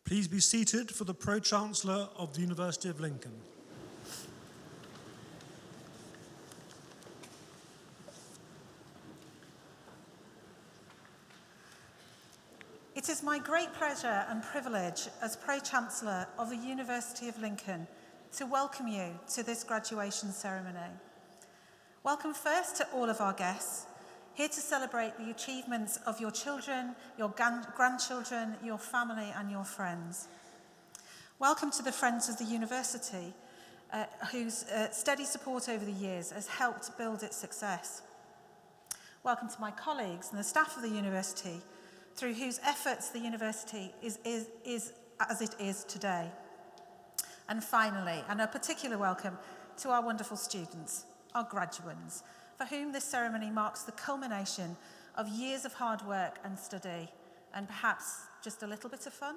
Please be seated for the Pro-Chancellor of the University of Lincoln. It is my great pleasure and privilege as Pro-Chancellor of the University of Lincoln to welcome you to this graduation ceremony. Welcome first to all of our guests, here to celebrate the achievements of your children, your grandchildren, your family and your friends. Welcome to the Friends of the University, whose steady support over the years has helped build its success. Welcome to my colleagues and the staff of the university, through whose efforts the university is as it is today. And finally, and a particular welcome to our wonderful students, our graduands, for whom this ceremony marks the culmination of years of hard work and study, and perhaps just a little bit of fun.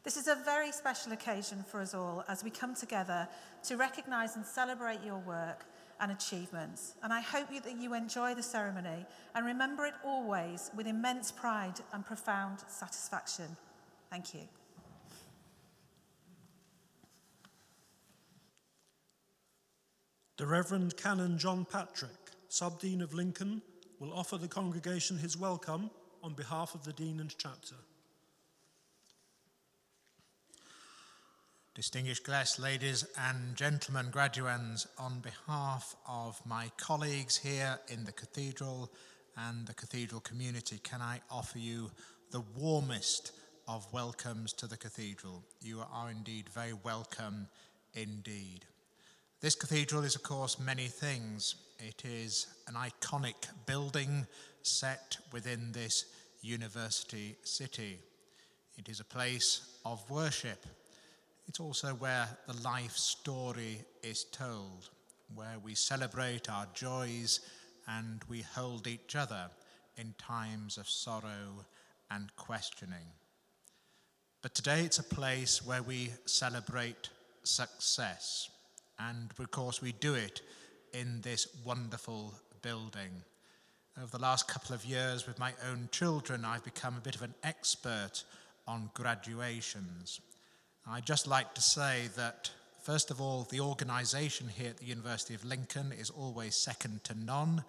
This is a very special occasion for us all as we come together to recognise and celebrate your work and achievements. And I hope that you enjoy the ceremony and remember it always with immense pride and profound satisfaction. Thank you. The Reverend Canon John Patrick, Sub-Dean of Lincoln, will offer the congregation his welcome on behalf of the Dean and Chapter. Distinguished guests, ladies and gentlemen, graduands, on behalf of my colleagues here in the Cathedral and the Cathedral community, can I offer you the warmest of welcomes to the Cathedral. You are indeed very welcome indeed. This cathedral is, of course, many things. It is an iconic building set within this university city. It is a place of worship. It's also where the life story is told, where we celebrate our joys and we hold each other in times of sorrow and questioning. But today it's a place where we celebrate success. And of course we do it in this wonderful building. Over the last couple of years with my own children, I've become a bit of an expert on graduations. I'd just like to say that, first of all, the organisation here at the University of Lincoln is always second to none.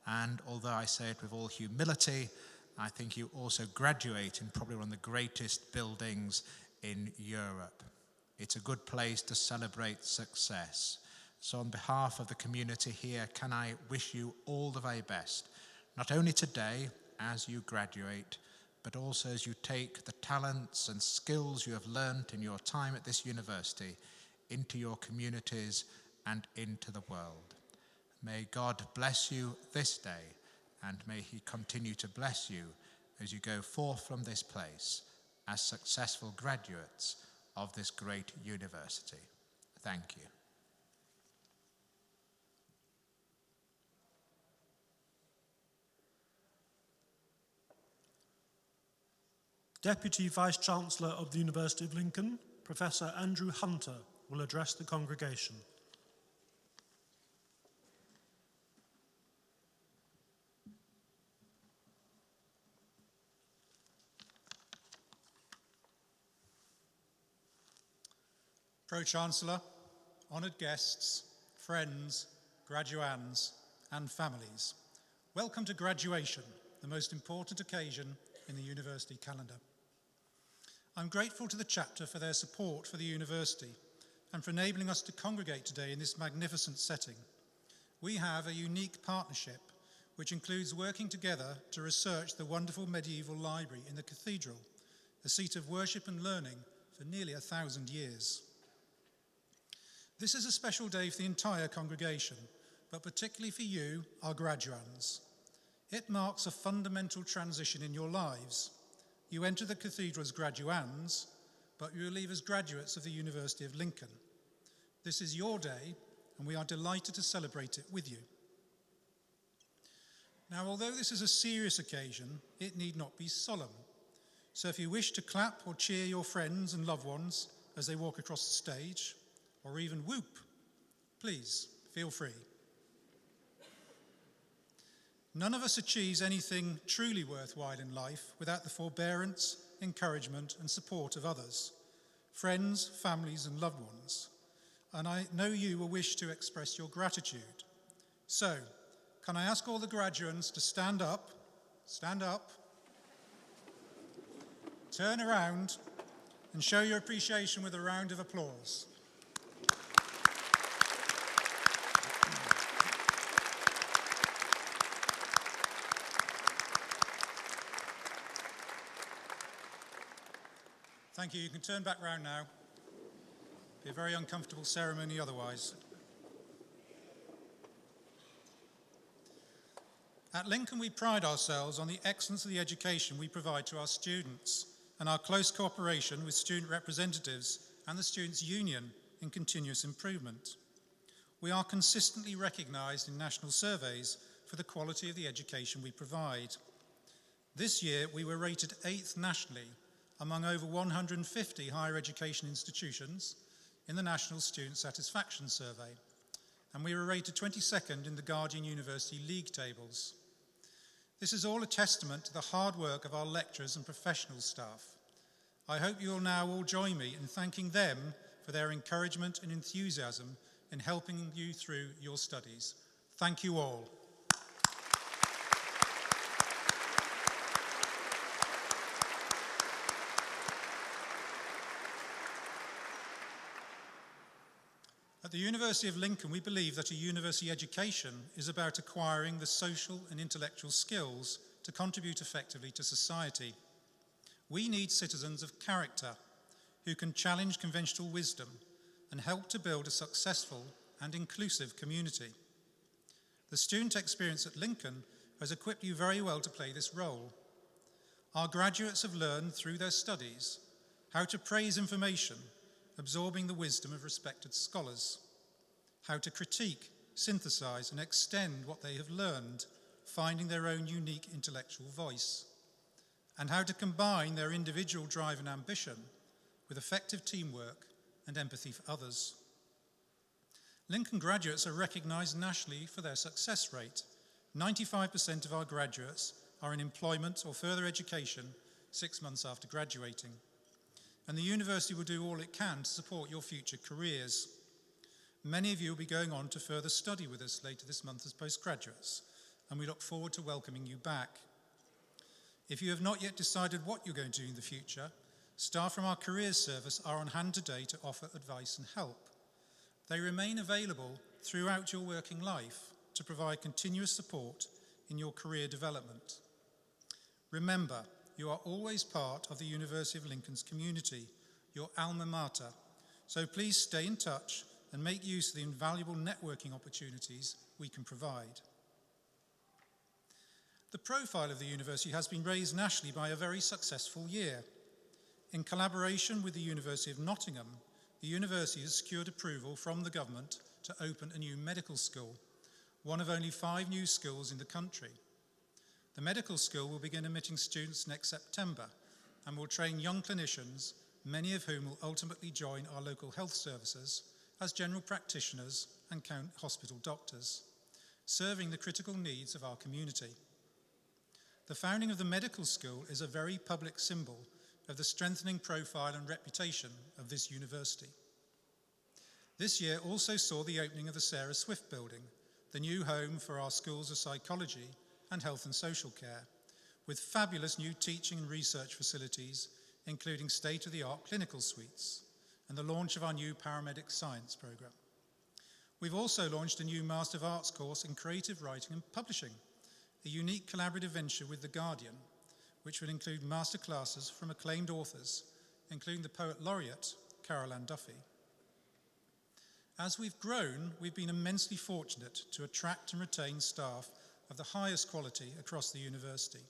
And although I say it with all humility, I think you also graduate in probably one of the greatest buildings in Europe. It's a good place to celebrate success. So on behalf of the community here, can I wish you all the very best, not only today as you graduate, but also as you take the talents and skills you have learnt in your time at this university into your communities and into the world. May God bless you this day, and may he continue to bless you as you go forth from this place as successful graduates of this great university. Thank you. Deputy Vice-Chancellor of the University of Lincoln, Professor Andrew Hunter, will address the congregation. Pro-Chancellor, honoured guests, friends, graduands and families, welcome to graduation, the most important occasion in the university calendar. I'm grateful to the chapter for their support for the university and for enabling us to congregate today in this magnificent setting. We have a unique partnership which includes working together to research the wonderful medieval library in the cathedral, a seat of worship and learning for nearly 1,000 years. This is a special day for the entire congregation, but particularly for you, our graduands. It marks a fundamental transition in your lives. You enter the cathedral as graduands, but you will leave as graduates of the University of Lincoln. This is your day, and we are delighted to celebrate it with you. Now, although this is a serious occasion, it need not be solemn. So if you wish to clap or cheer your friends and loved ones as they walk across the stage, or even whoop, please feel free. None of us achieves anything truly worthwhile in life without the forbearance, encouragement and support of others, friends, families and loved ones. And I know you will wish to express your gratitude. So, can I ask all the graduands to stand up, turn around and show your appreciation with a round of applause. Thank you. You can turn back round now. Be a very uncomfortable ceremony otherwise. At Lincoln, we pride ourselves on the excellence of the education we provide to our students and our close cooperation with student representatives and the Students' Union in continuous improvement. We are consistently recognised in national surveys for the quality of the education we provide. This year, we were rated 8th nationally among over 150 higher education institutions in the National Student Satisfaction Survey, and we were rated 22nd in the Guardian University League tables. This is all a testament to the hard work of our lecturers and professional staff. I hope you will now all join me in thanking them for their encouragement and enthusiasm in helping you through your studies. Thank you all. At the University of Lincoln, we believe that a university education is about acquiring the social and intellectual skills to contribute effectively to society. We need citizens of character who can challenge conventional wisdom and help to build a successful and inclusive community. The student experience at Lincoln has equipped you very well to play this role. Our graduates have learned through their studies how to praise information, absorbing the wisdom of respected scholars, how to critique, synthesize, and extend what they have learned, finding their own unique intellectual voice, and how to combine their individual drive and ambition with effective teamwork and empathy for others. Lincoln graduates are recognized nationally for their success rate. 95% of our graduates are in employment or further education 6 months after graduating. And the university will do all it can to support your future careers. Many of you will be going on to further study with us later this month as postgraduates, and we look forward to welcoming you back. If you have not yet decided what you're going to do in the future, staff from our careers service are on hand today to offer advice and help. They remain available throughout your working life to provide continuous support in your career development. Remember, you are always part of the University of Lincoln's community, your alma mater, so please stay in touch and make use of the invaluable networking opportunities we can provide. The profile of the university has been raised nationally by a very successful year. In collaboration with the University of Nottingham, the university has secured approval from the government to open a new medical school, one of only 5 new schools in the country. The medical school will begin admitting students next September and will train young clinicians, many of whom will ultimately join our local health services as general practitioners and hospital doctors, serving the critical needs of our community. The founding of the medical school is a very public symbol of the strengthening profile and reputation of this university. This year also saw the opening of the Sarah Swift Building, the new home for our schools of psychology and health and social care, with fabulous new teaching and research facilities, including state-of-the-art clinical suites, and the launch of our new paramedic science program. We've also launched a new Master of Arts course in creative writing and publishing, a unique collaborative venture with The Guardian, which will include masterclasses from acclaimed authors, including the Poet Laureate, Carol Ann Duffy. As we've grown, we've been immensely fortunate to attract and retain staff of the highest quality across the university.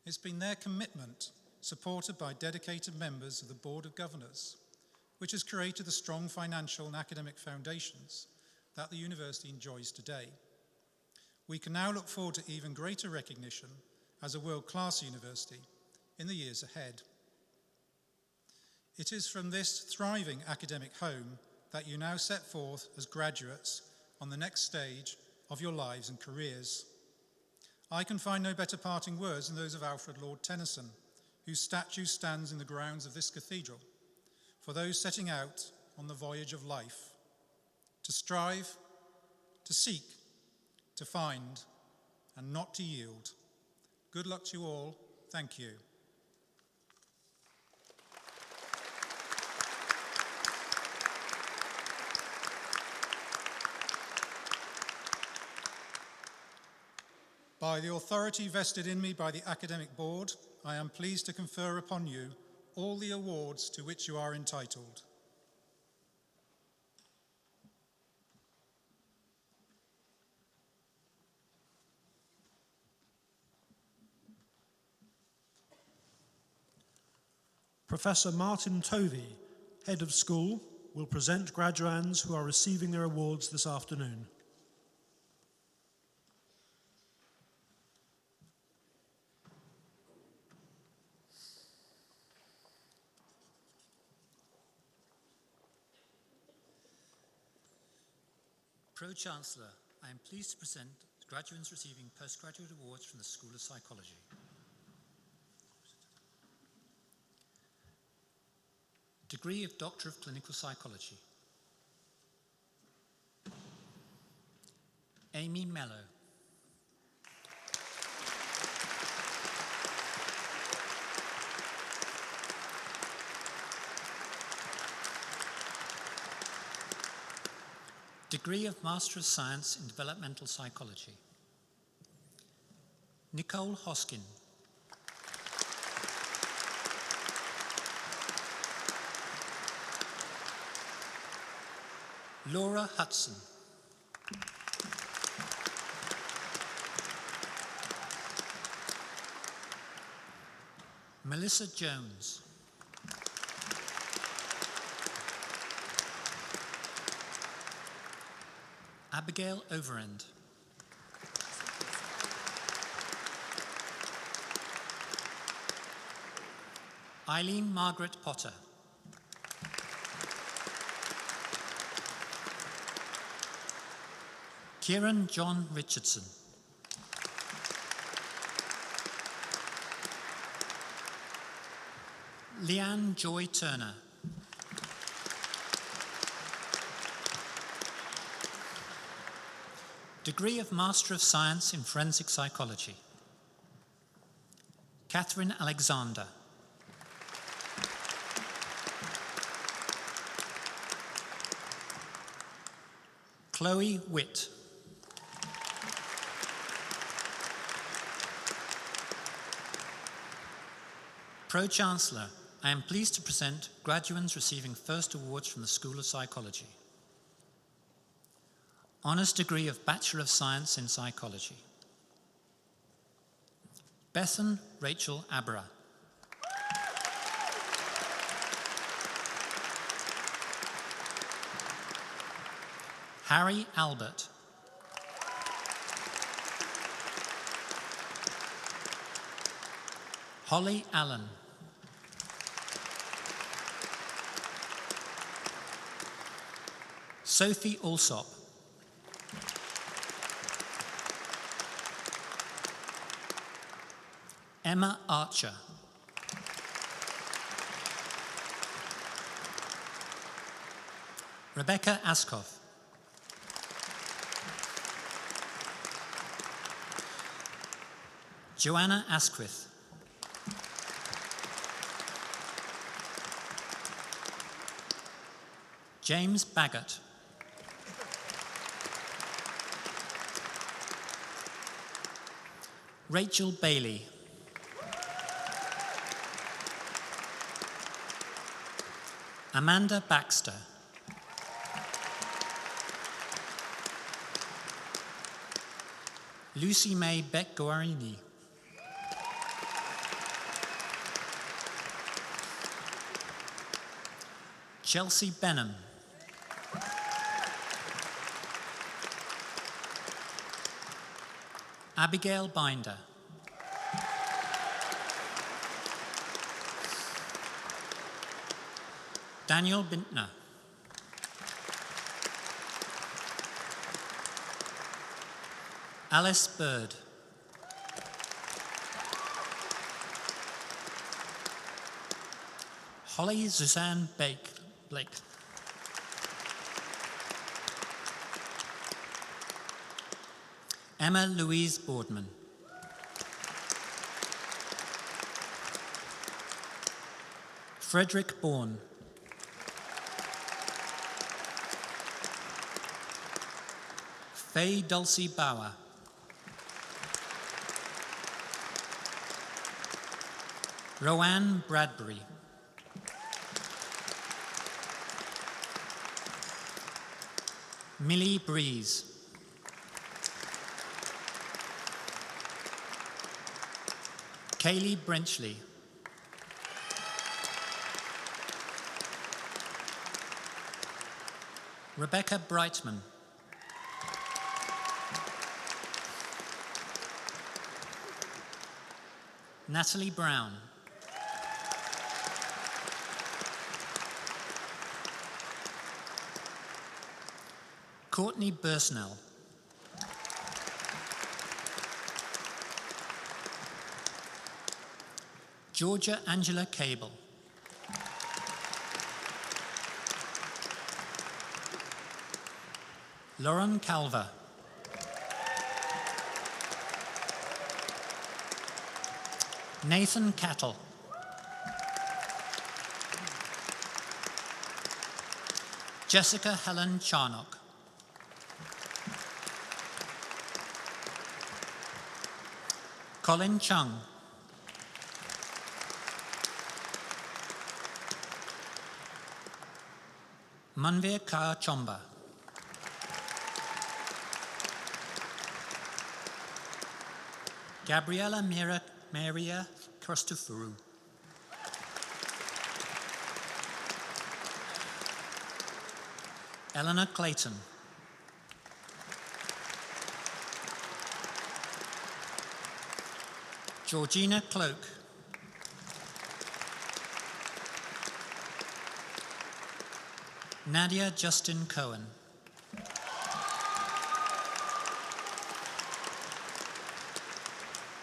It's been their commitment, supported by dedicated members of the Board of Governors, which has created the strong financial and academic foundations that the university enjoys today. We can now look forward to even greater recognition as a world-class university in the years ahead. It is from this thriving academic home that you now set forth as graduates on the next stage of your lives and careers. I can find no better parting words than those of Alfred Lord Tennyson, whose statue stands in the grounds of this cathedral, for those setting out on the voyage of life, to strive, to seek, to find, and not to yield. Good luck to you all. Thank you. By the authority vested in me by the Academic Board, I am pleased to confer upon you all the awards to which you are entitled. Professor Martin Tovey, Head of School, will present graduands who are receiving their awards this afternoon. Pro-Chancellor, I am pleased to present graduates receiving postgraduate awards from the School of Psychology. Degree of Doctor of Clinical Psychology. Amy Mello. Degree of Master of Science in Developmental Psychology. Nicole Hoskin. Laura Hudson. Melissa Jones. Abigail Overend. Eileen Margaret Potter. Kieran John Richardson. Leanne Joy Turner. Degree of Master of Science in Forensic Psychology. Catherine Alexander. Chloe Witt. Pro-Chancellor, I am pleased to present graduates receiving first awards from the School of Psychology. Honours degree of Bachelor of Science in Psychology. Bethan Rachel Abra. Harry Albert. Holly Allen. Sophie Alsop. Emma Archer. Rebecca Askoff. Joanna Asquith. James Baggott. Rachel Bailey. Amanda Baxter. Lucy May Beck-Guarini. Chelsea Benham. Abigail Binder. Daniel Bintner. Alice Bird. Holly Suzanne Blake. Emma Louise Boardman. Frederick Bourne. Faye Dulcie Bauer. Roanne Bradbury. Millie Breeze. Kaylee Brenchley. Rebecca Brightman. Natalie Brown. Courtney Bursnell. Georgia Angela Cable. Lauren Calver. Nathan Cattle. Jessica Helen Charnock. Colin Chung. Manvir Kaur Chomba. Gabriella Maria Christoforou. Eleanor Clayton. Georgina Cloak. Nadia Justin Cohen.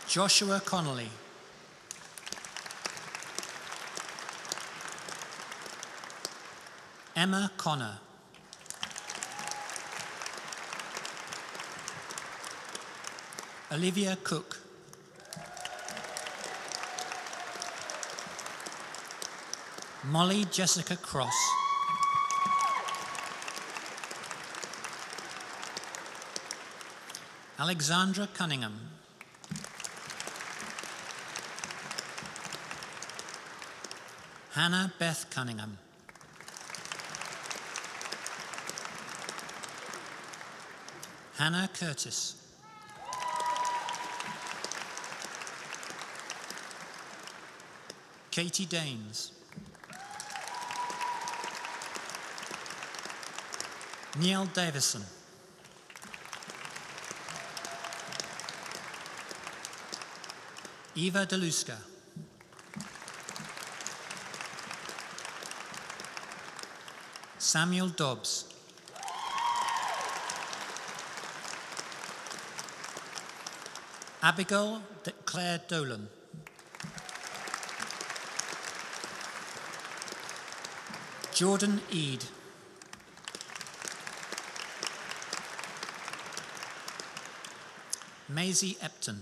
Joshua Connolly. Emma Connor. Olivia Cook. Molly Jessica Cross. Alexandra Cunningham. Hannah Beth Cunningham. Hannah Curtis. Katie Daines. Neil Davison. Eva Deluska. Samuel Dobbs. Abigail Claire Dolan. Jordan Eade. Maisie Epton.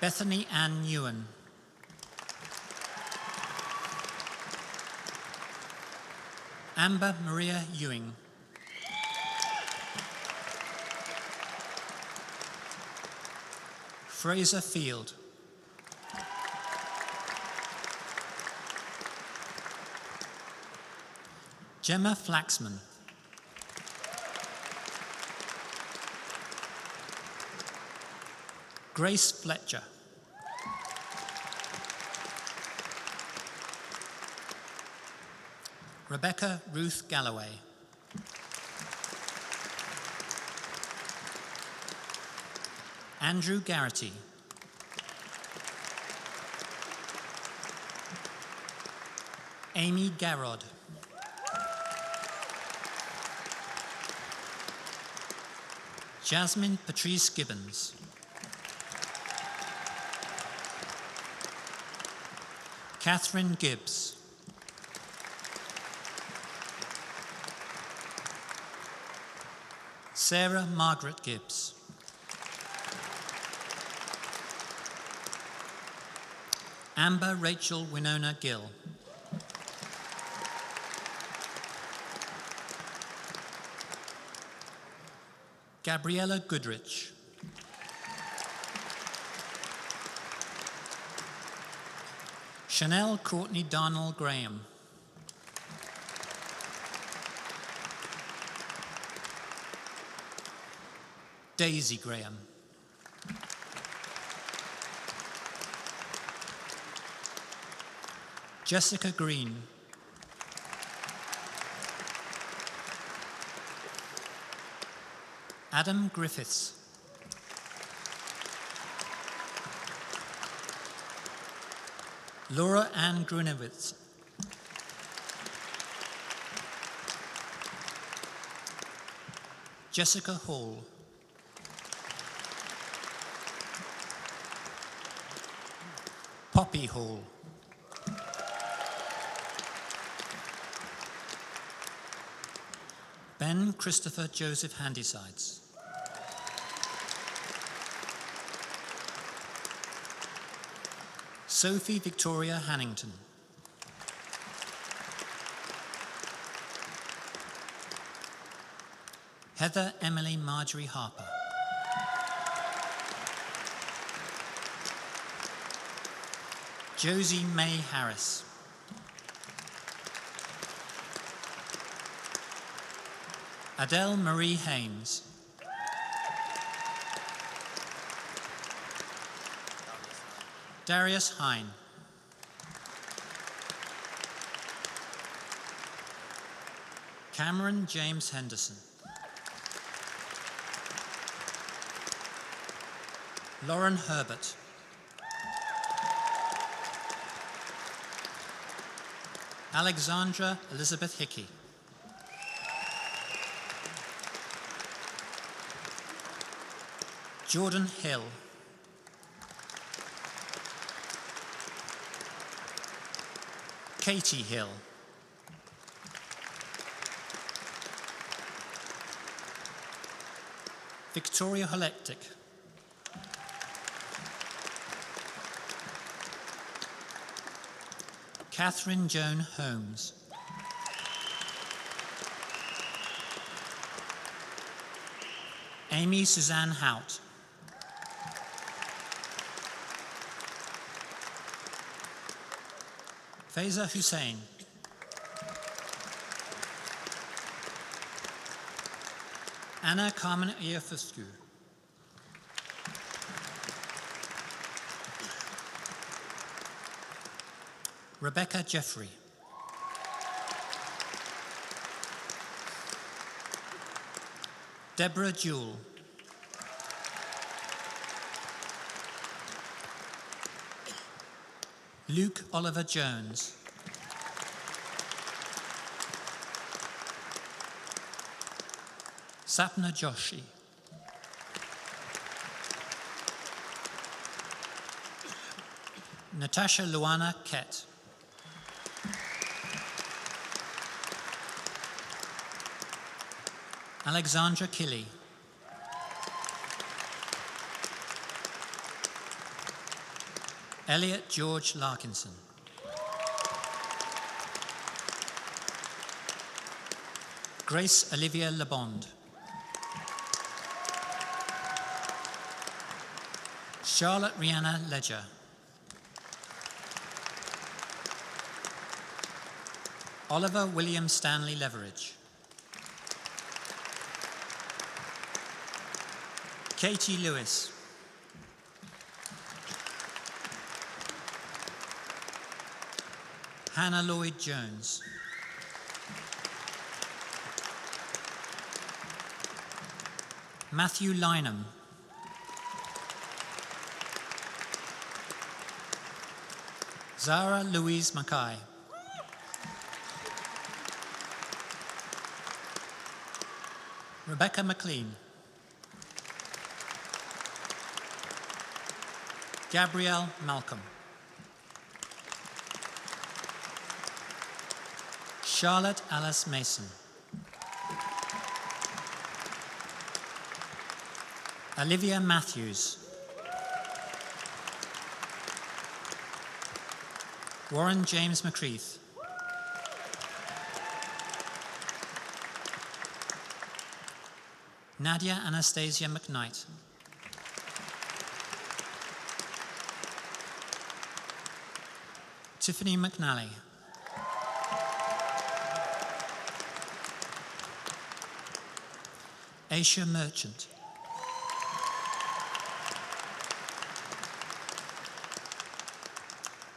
Bethany Ann Ewan. Amber Maria Ewing. Fraser Field. Gemma Flaxman. Grace Fletcher. Rebecca Ruth Galloway. Andrew Garrity. Amy Garrod. Jasmine Patrice Gibbons. Catherine Gibbs. Sarah Margaret Gibbs. Amber Rachel Winona Gill. Gabriella Goodrich. Chanel Courtney Darnell Graham. Daisy Graham. Jessica Green. Adam Griffiths. Laura Ann Grunewitz. Jessica Hall. Poppy Hall. Ben Christopher Joseph Handysides. Sophie Victoria Hannington. Heather Emily Marjorie Harper. Josie May Harris. Adele Marie Haynes. Darius Hine. Cameron James Henderson. Lauren Herbert. Alexandra Elizabeth Hickey. Jordan Hill. Katie Hill. Victoria Holectic. Catherine Joan Holmes. Amy Suzanne Hout. Faiza Hussain. Anna Carmen Iafuscu. Rebecca Jeffrey. Deborah Jewell. Luke Oliver Jones. Sapna Joshi. Natasha Luana Kett. Alexandra Killy. Elliot George Larkinson. Grace Olivia Lebond. Charlotte Rihanna Ledger. Oliver William Stanley Leveridge. Katie Lewis. Hannah Lloyd Jones. Matthew Lynham. Zara Louise Mackay. Rebecca McLean. Gabrielle Malcolm. Charlotte Alice Mason. Olivia Matthews. Warren James McCreath. Nadia Anastasia McKnight. Tiffany McNally. Aisha Merchant.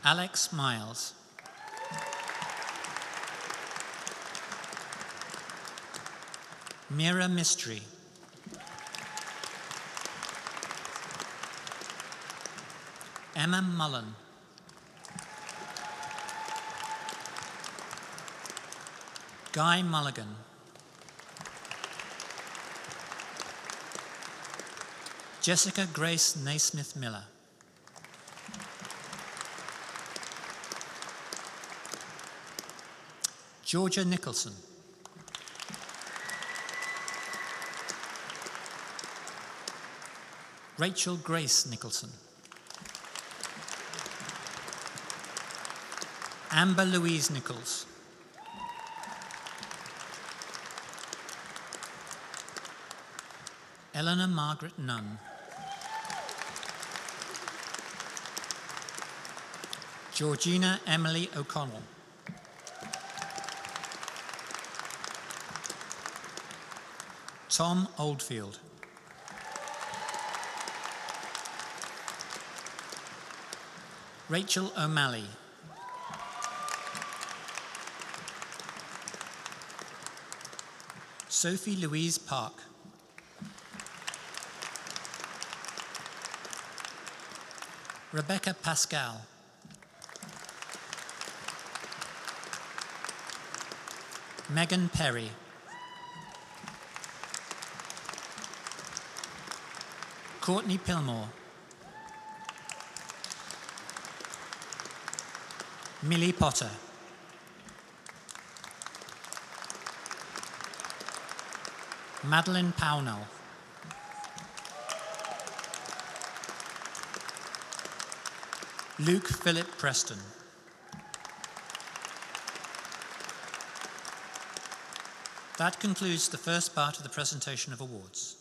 Alex Miles. Mira Mystery. Emma Mullen. Guy Mulligan. Jessica Grace Naismith Miller. Georgia Nicholson. Rachel Grace Nicholson. Amber Louise Nichols. Eleanor Margaret Nunn. Georgina Emily O'Connell. Tom Oldfield. Rachel O'Malley. Sophie Louise Park. Rebecca Pascal. Megan Perry. Courtney Pillmore. Millie Potter. Madeline Pownell. Luke Philip Preston. That concludes the first part of the presentation of awards.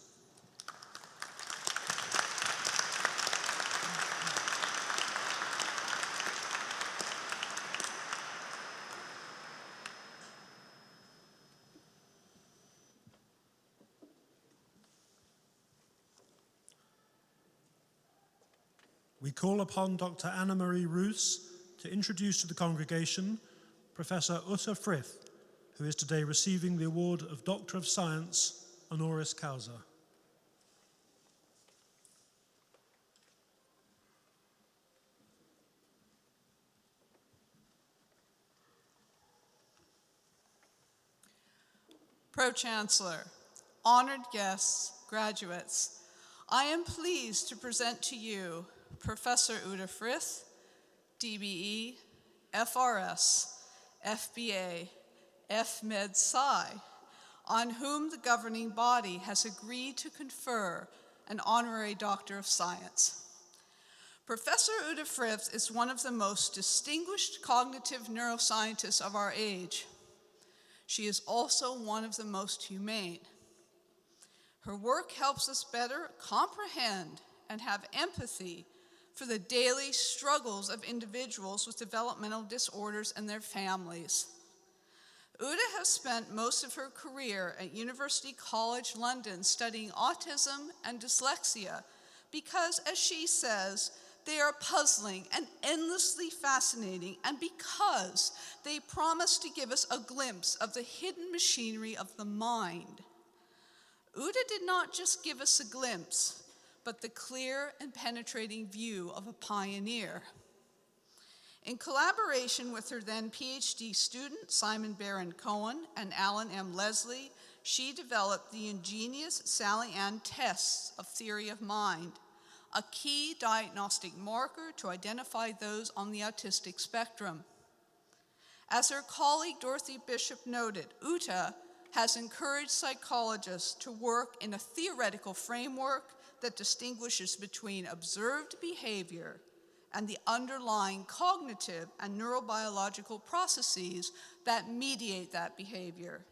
We call upon Dr. Anna Marie Roos to introduce to the congregation Professor Uta Frith, who is today receiving the award of Doctor of Science, honoris causa. Pro-Chancellor, honored guests, graduates, I am pleased to present to you Professor Uta Frith, DBE, FRS, FBA, FMed Sci, on whom the governing body has agreed to confer an honorary Doctor of Science. Professor Uta Frith is one of the most distinguished cognitive neuroscientists of our age. She is also one of the most humane. Her work helps us better comprehend and have empathy for the daily struggles of individuals with developmental disorders and their families. Uta has spent most of her career at University College London studying autism and dyslexia because, as she says, they are puzzling and endlessly fascinating, and because they promise to give us a glimpse of the hidden machinery of the mind. Uta did not just give us a glimpse, but the clear and penetrating view of a pioneer. In collaboration with her then PhD student, Simon Baron Cohen, and Alan M. Leslie, she developed the ingenious Sally Ann tests of theory of mind, a key diagnostic marker to identify those on the autistic spectrum. As her colleague Dorothy Bishop noted, Uta has encouraged psychologists to work in a theoretical framework that distinguishes between observed behavior and the underlying cognitive and neurobiological processes that mediate that behavior.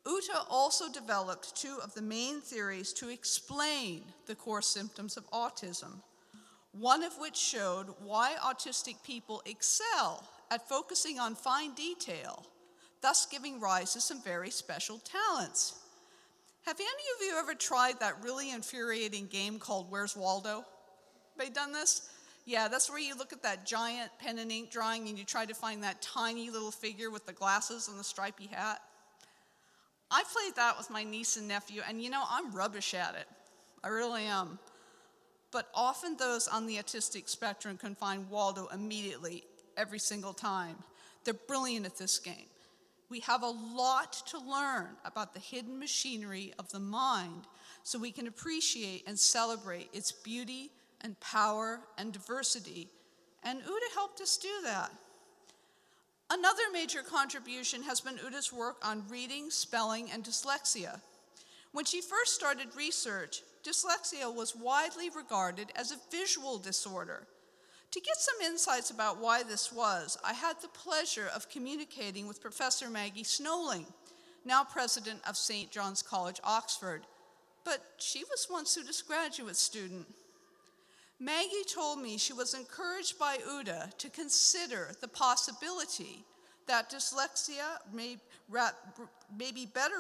Uta also developed two of the main theories to explain the core symptoms of autism, one of which showed why autistic people excel at focusing on fine detail, thus giving rise to some very special talents. Have any of you ever tried that really infuriating game called Where's Waldo? Anybody done this? Yeah, that's where you look at that giant pen and ink drawing and you try to find that tiny little figure with the glasses and the stripy hat. I played that with my niece and nephew, and you know, I'm rubbish at it. I really am. But often those on the autistic spectrum can find Waldo immediately, every single time. They're brilliant at this game. We have a lot to learn about the hidden machinery of the mind so we can appreciate and celebrate its beauty and power and diversity. And Uta helped us do that. Another major contribution has been Uda's work on reading, spelling, and dyslexia. When she first started research, dyslexia was widely regarded as a visual disorder. To get some insights about why this was, I had the pleasure of communicating with Professor Maggie Snowling, now president of St. John's College, Oxford, but she was once Uda's graduate student. Maggie told me she was encouraged by Uda to consider the possibility that dyslexia may be better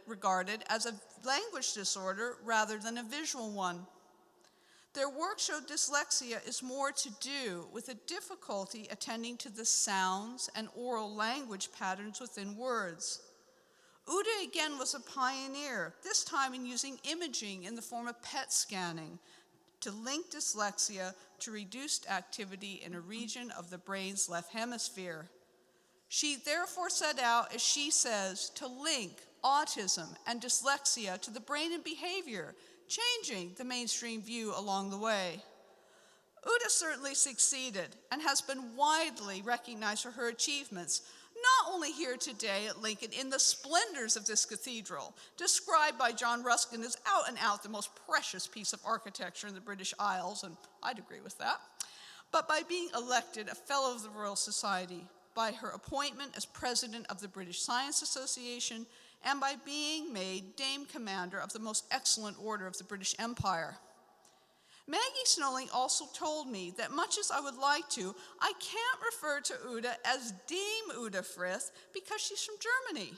regarded as a language disorder rather than a visual one. Their work showed dyslexia is more to do with a difficulty attending to the sounds and oral language patterns within words. Uda again was a pioneer, this time in using imaging in the form of PET scanning to link dyslexia to reduced activity in a region of the brain's left hemisphere. She therefore set out, as she says, to link autism and dyslexia to the brain and behavior, changing the mainstream view along the way. Uda certainly succeeded and has been widely recognized for her achievements, not only here today at Lincoln in the splendors of this cathedral, described by John Ruskin as out and out the most precious piece of architecture in the British Isles, and I'd agree with that, but by being elected a Fellow of the Royal Society, by her appointment as President of the British Science Association, and by being made Dame Commander of the Most Excellent Order of the British Empire. Maggie Snowling also told me that much as I would like to, I can't refer to Uda as Dame Uta Frith because she's from Germany.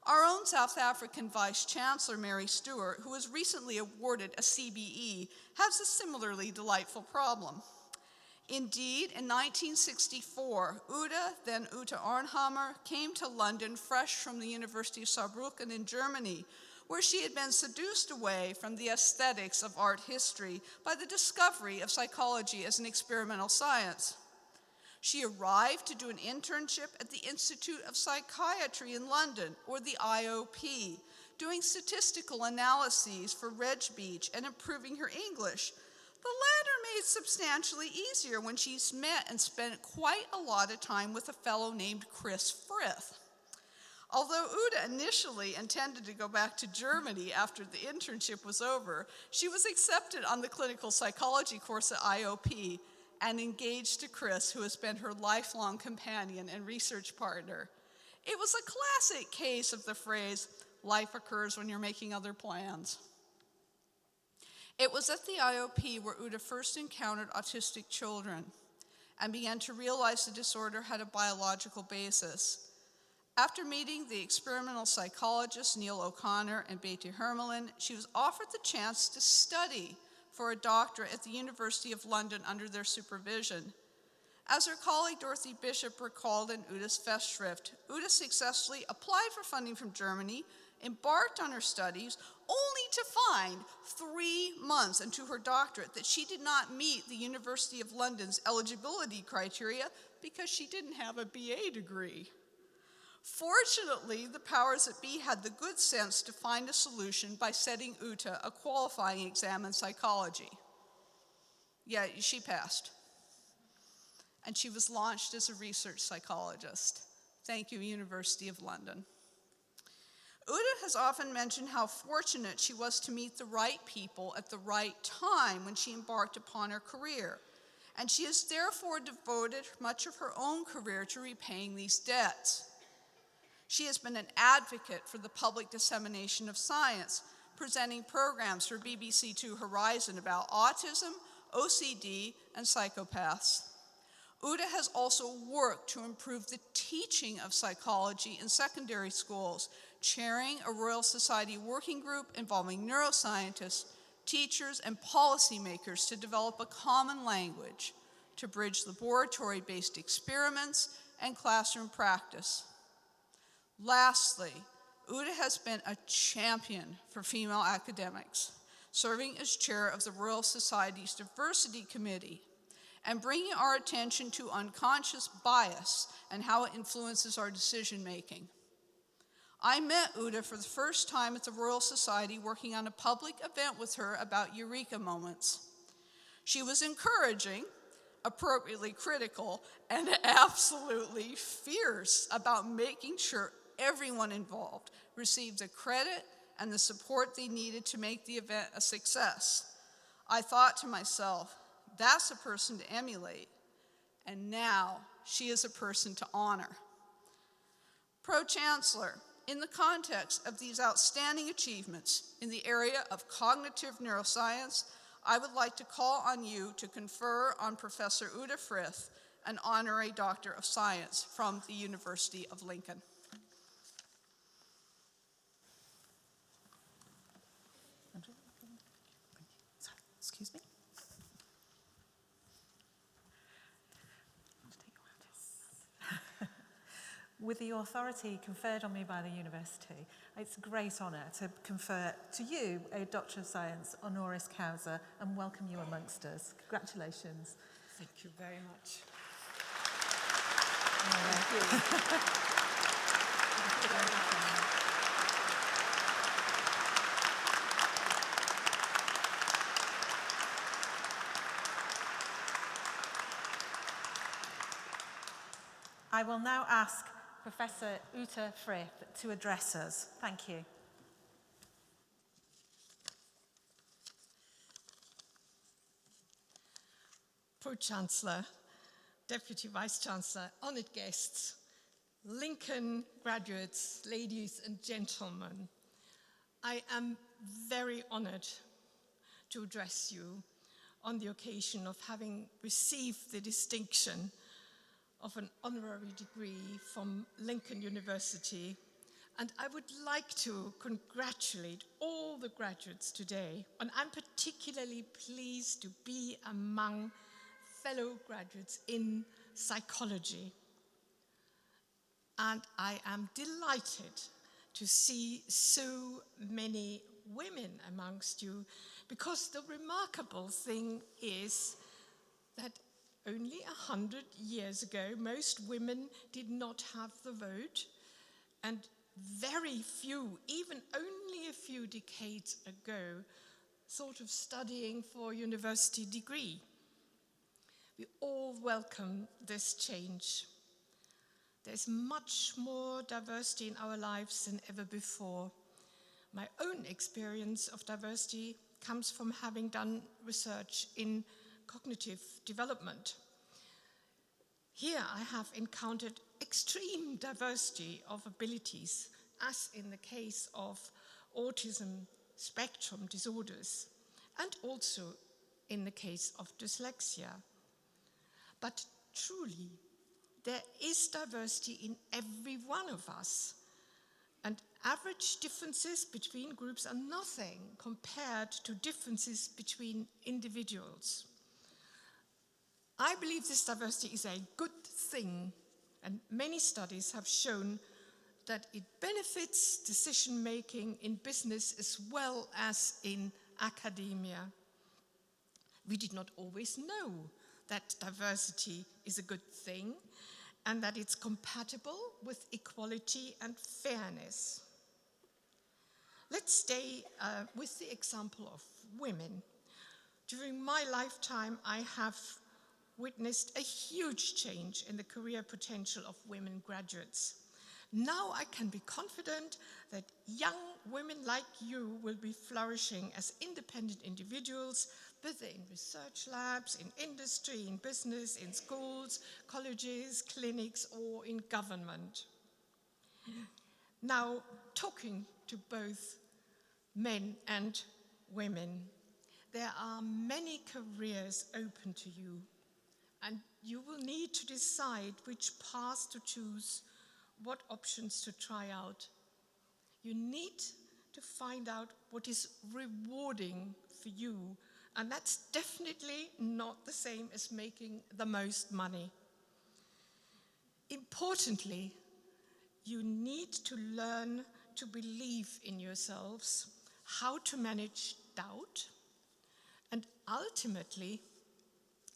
Our own South African Vice Chancellor, Mary Stewart, who was recently awarded a CBE, has a similarly delightful problem. Indeed, in 1964, Uda, then Uta Arnhammer, came to London fresh from the University of Saarbrücken in Germany, where she had been seduced away from the aesthetics of art history by the discovery of psychology as an experimental science. She arrived to do an internship at the Institute of Psychiatry in London, or the IOP, doing statistical analyses for Reg Beach and improving her English. The latter made substantially easier when she's met and spent quite a lot of time with a fellow named Chris Frith. Although Uda initially intended to go back to Germany after the internship was over, she was accepted on the clinical psychology course at IOP and engaged to Chris, who has been her lifelong companion and research partner. It was a classic case of the phrase, life occurs when you're making other plans. It was at the IOP where Uda first encountered autistic children and began to realize the disorder had a biological basis. After meeting the experimental psychologists Neil O'Connor and Betty Hermelin, she was offered the chance to study for a doctorate at the University of London under their supervision. As her colleague Dorothy Bishop recalled in Uda's Festschrift, Uda successfully applied for funding from Germany, embarked on her studies, only to find 3 months into her doctorate that she did not meet the University of London's eligibility criteria because she didn't have a BA degree. Fortunately, the powers that be had the good sense to find a solution by setting Uta a qualifying exam in psychology. Yeah, she passed. and she was launched as a research psychologist. Thank you, University of London. Uta has often mentioned how fortunate she was to meet the right people at the right time when she embarked upon her career, and she has therefore devoted much of her own career to repaying these debts. She has been an advocate for the public dissemination of science, presenting programs for BBC Two Horizon about autism, OCD, and psychopaths. Uta has also worked to improve the teaching of psychology in secondary schools, chairing a Royal Society working group involving neuroscientists, teachers, and policymakers to develop a common language to bridge laboratory-based experiments and classroom practice. Lastly, Uta has been a champion for female academics, serving as chair of the Royal Society's Diversity Committee and bringing our attention to unconscious bias and how it influences our decision-making. I met Uta for the first time at the Royal Society working on a public event with her about eureka moments. She was encouraging, appropriately critical, and absolutely fierce about making sure everyone involved received the credit and the support they needed to make the event a success. I thought to myself, that's a person to emulate, and now she is a person to honor. Pro-Chancellor, in the context of these outstanding achievements in the area of cognitive neuroscience, I would like to call on you to confer on Professor Uta Frith an Honorary Doctor of Science from the University of Lincoln. Excuse me. With the authority conferred on me by the university, it's a great honour to confer to you a Doctor of Science honoris causa and welcome you amongst us. Congratulations. Thank you very much. I will now ask Professor Uta Frith to address us. Thank you. Pro-Chancellor, Deputy Vice-Chancellor, honoured guests, Lincoln graduates, ladies and gentlemen, I am very honoured to address you on the occasion of having received the distinction of an honorary degree from Lincoln University, and I would like to congratulate all the graduates today, and I'm particularly pleased to be among fellow graduates in psychology. And I am delighted to see so many women amongst you, because the remarkable thing is that only 100 years ago, most women did not have the vote, and very few, even only a few decades ago, thought of studying for a university degree. We all welcome this change. There's much more diversity in our lives than ever before. My own experience of diversity comes from having done research in cognitive development. Here I have encountered extreme diversity of abilities, as in the case of autism spectrum disorders, and also in the case of dyslexia. But truly, there is diversity in every one of us, and average differences between groups are nothing compared to differences between individuals. I believe this diversity is a good thing, and many studies have shown that it benefits decision-making in business as well as in academia. We did not always know that diversity is a good thing and that it's compatible with equality and fairness. Let's stay with the example of women. During my lifetime, I have witnessed a huge change in the career potential of women graduates. Now I can be confident that young women like you will be flourishing as independent individuals, whether in research labs, in industry, in business, in schools, colleges, clinics, or in government. Now, talking to both men and women, there are many careers open to you, and you will need to decide which path to choose, what options to try out. You need to find out what is rewarding for you, and that's definitely not the same as making the most money. Importantly, you need to learn to believe in yourselves, how to manage doubt, and ultimately,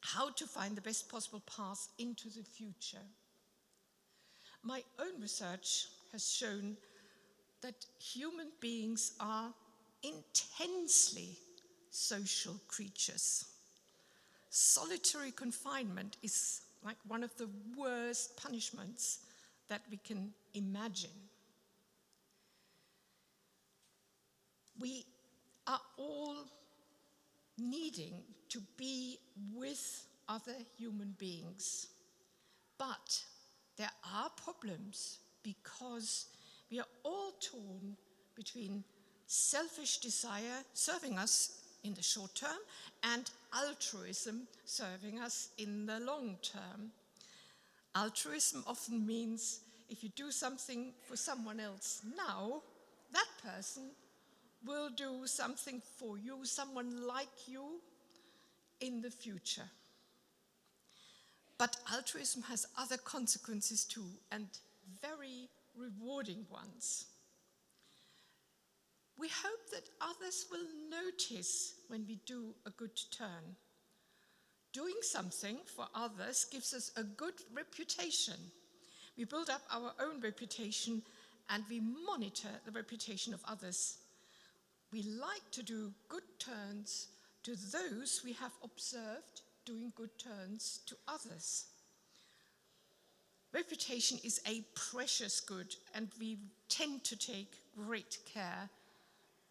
how to find the best possible path into the future. My own research has shown that human beings are intensely social creatures. Solitary confinement is like one of the worst punishments that we can imagine. We are all needing to be with other human beings, but there are problems because we are all torn between selfish desire serving us in the short term and altruism serving us in the long term. Altruism often means if you do something for someone else now, that person will do something for you, someone like you, in the future. But altruism has other consequences too, and very rewarding ones. We hope that others will notice when we do a good turn. Doing something for others gives us a good reputation. We build up our own reputation and we monitor the reputation of others. We like to do good turns to those we have observed doing good turns to others. Reputation is a precious good, and we tend to take great care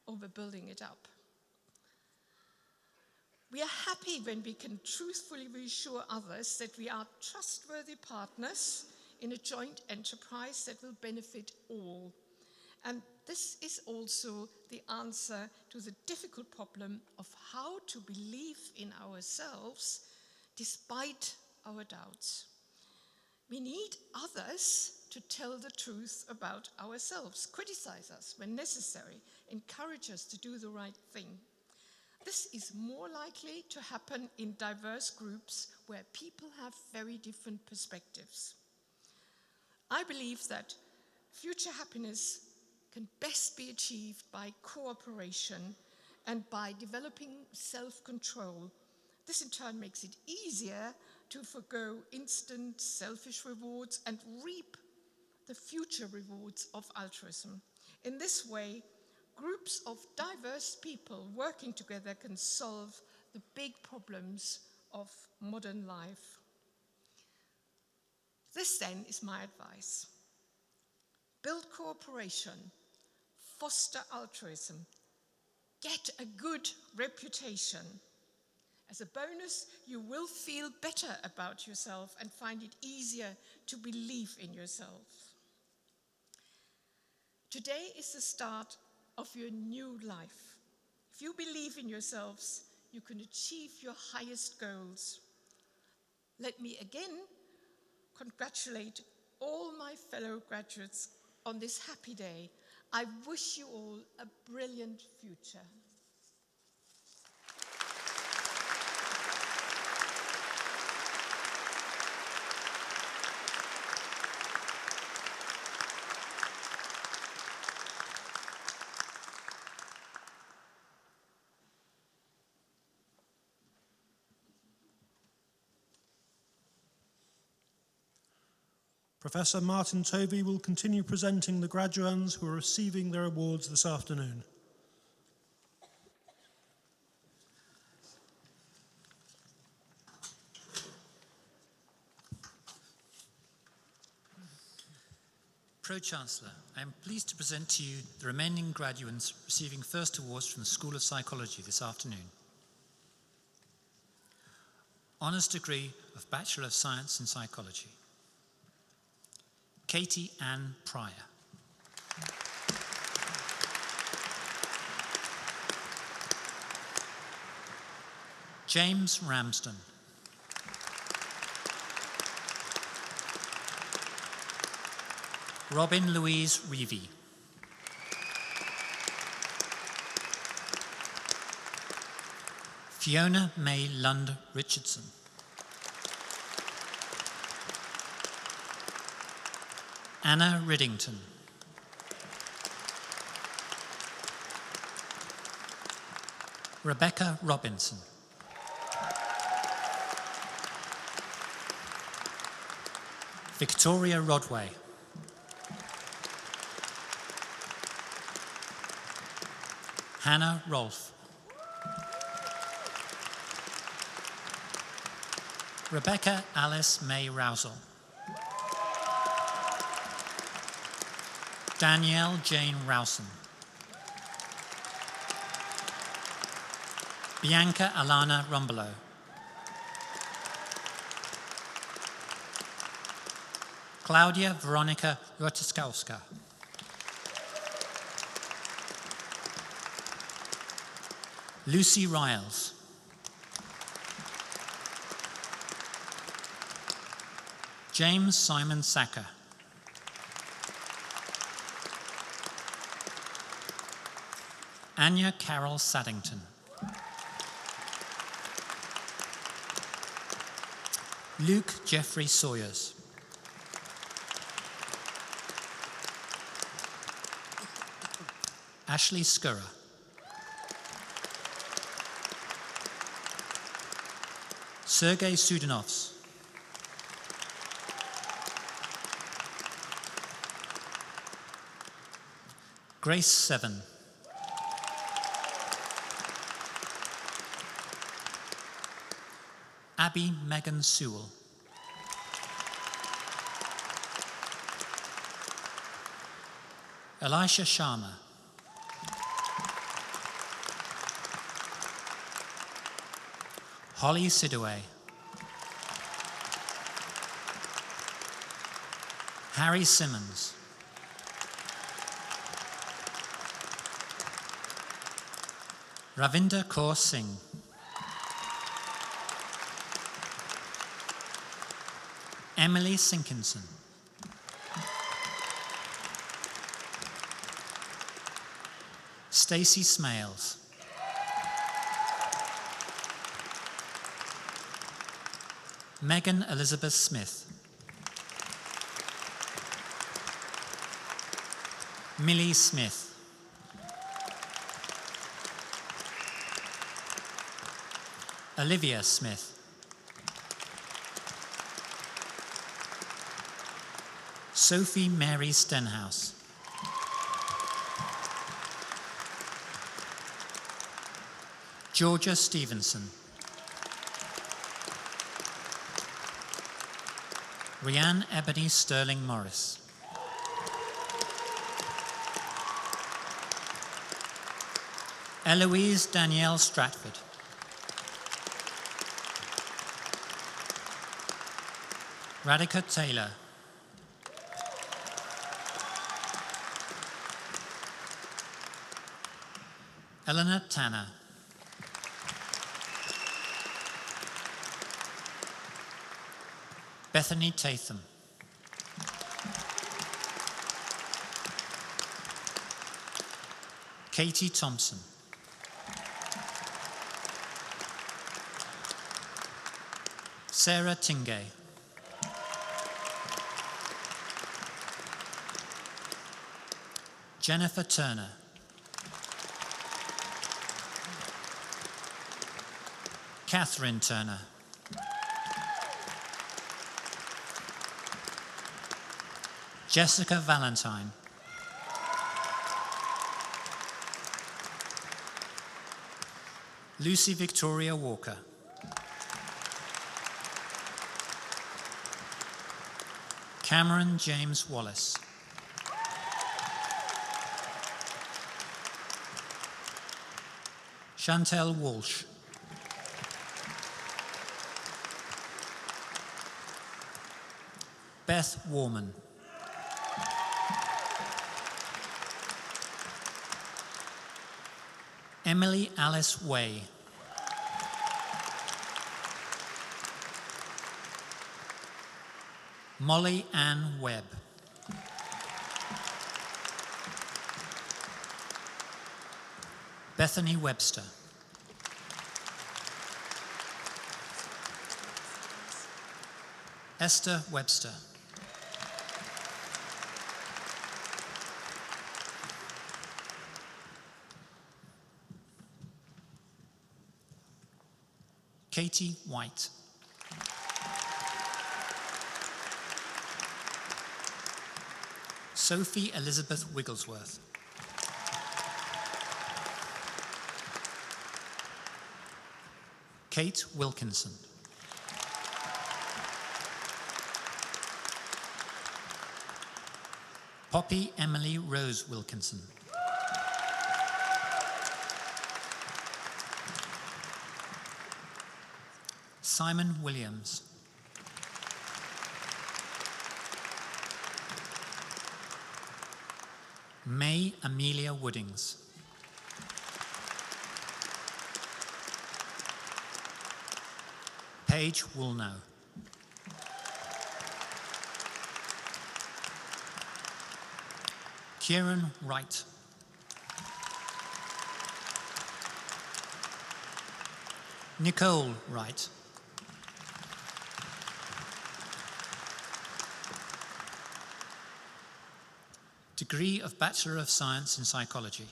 over building it up. We are happy when we can truthfully reassure others that we are trustworthy partners in a joint enterprise that will benefit all. And this is also the answer to the difficult problem of how to believe in ourselves despite our doubts. We need others to tell the truth about ourselves, criticize us when necessary, encourage us to do the right thing. This is more likely to happen in diverse groups where people have very different perspectives. I believe that future happiness can best be achieved by cooperation and by developing self-control. This in turn makes it easier to forgo instant selfish rewards and reap the future rewards of altruism. In this way, groups of diverse people working together can solve the big problems of modern life. This then is my advice. Build cooperation, foster altruism, get a good reputation. As a bonus, you will feel better about yourself and find it easier to believe in yourself. Today is the start of your new life. If you believe in yourselves, you can achieve your highest goals. Let me again congratulate all my fellow graduates on this happy day. I wish you all a brilliant future. Professor Martin Tovey will continue presenting the graduands who are receiving their awards this afternoon. Pro-Chancellor, I am pleased to present to you the remaining graduates receiving first awards from the School of Psychology this afternoon. Honours degree of Bachelor of Science in Psychology. Katie Ann Pryor. James Ramsden. Robin Louise Reevy. Fiona May Lund Richardson. Anna Riddington. Rebecca Robinson. Victoria Rodway. Hannah Rolfe. Rebecca Alice May Rousel. Danielle Jane Rowson. Bianca Alana Rumbelow. Claudia Veronica Rotiskowska. Lucy Riles. James Simon Sacker. Anya Carol Saddington. Luke Jeffrey Sawyers. Ashley Scurra. Sergei Sudanovs. Grace Seven. Abby Megan Sewell. Elisha Sharma. Holly Sidaway. Harry Simmons. Ravinder Kaur Singh. Emily Sinkinson. Stacey Smales. Megan Elizabeth Smith. Millie Smith. Olivia Smith. Sophie Mary Stenhouse. Georgia Stevenson. Rianne Ebony Sterling Morris. Eloise Danielle Stratford. Radhika Taylor. Eleanor Tanner. Bethany Tatham. Katie Thompson. Sarah Tingay. Jennifer Turner. Catherine Turner. Jessica Valentine. Lucy Victoria Walker. Cameron James Wallace. Chantel Walsh. Beth Warman. Emily Alice Way. Molly Ann Webb. Bethany Webster. Esther Webster. Katie White. Sophie Elizabeth Wigglesworth. Kate Wilkinson. Poppy Emily Rose Wilkinson. Simon Williams. May Amelia Woodings. Paige Woolnow. Kieran Wright. Nicole Wright. Degree of Bachelor of Science in Psychology.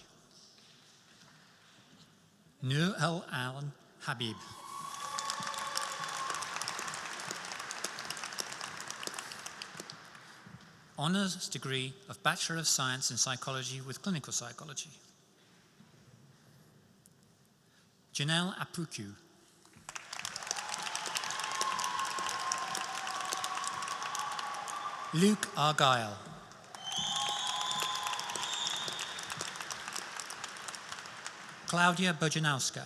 Nur El Alan Habib. Honours degree of Bachelor of Science in Psychology with Clinical Psychology. Janelle Apuku. Luke Argyle. Claudia Bojanowska.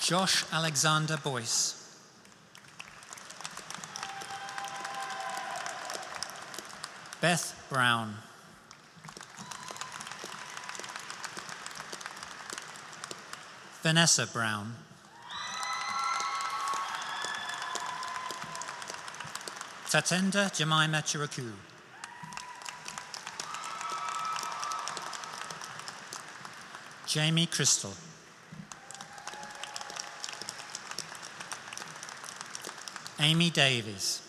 Josh Alexander Boyce. Beth Brown. Vanessa Brown. Tatenda Jemima Chiraku. Jamie Crystal. Amy Davies.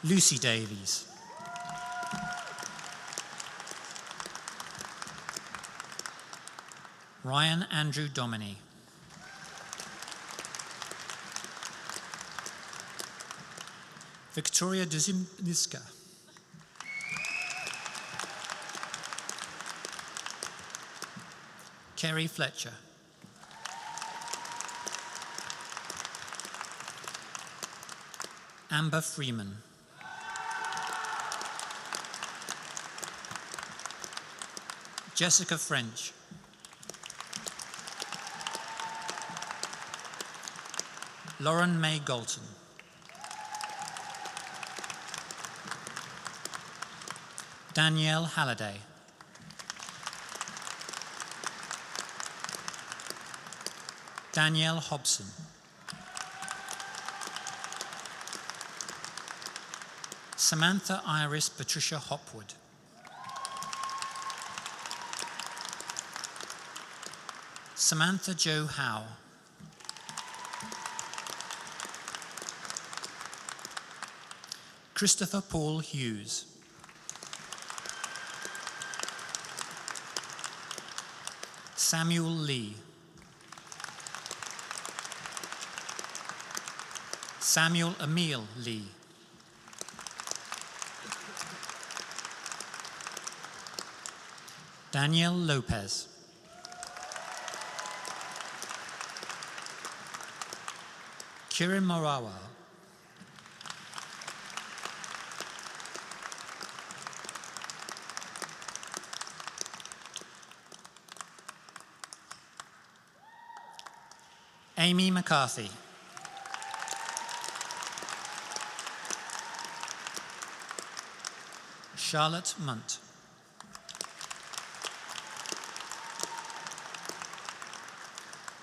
Lucy Davies. Ryan Andrew Dominy. Victoria Dzimniska. Kerry Fletcher. Amber Freeman. Jessica French. Lauren May Galton. Danielle Halliday. Danielle Hobson. Samantha Iris Patricia Hopwood. Samantha Jo Howe. Christopher Paul Hughes. Samuel Lee. Samuel Emile Lee. Danielle Lopez. Kirin Morawa. Amy McCarthy. Charlotte Munt.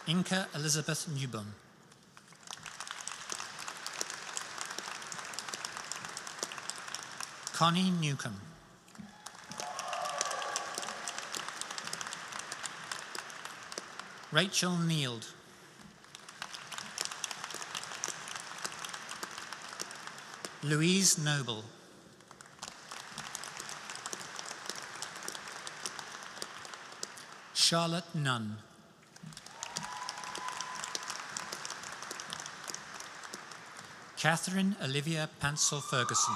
Inka Elizabeth Newbon. Connie Newcomb. Rachel Neild. Louise Noble. Charlotte Nunn. Catherine Olivia Pansel Ferguson.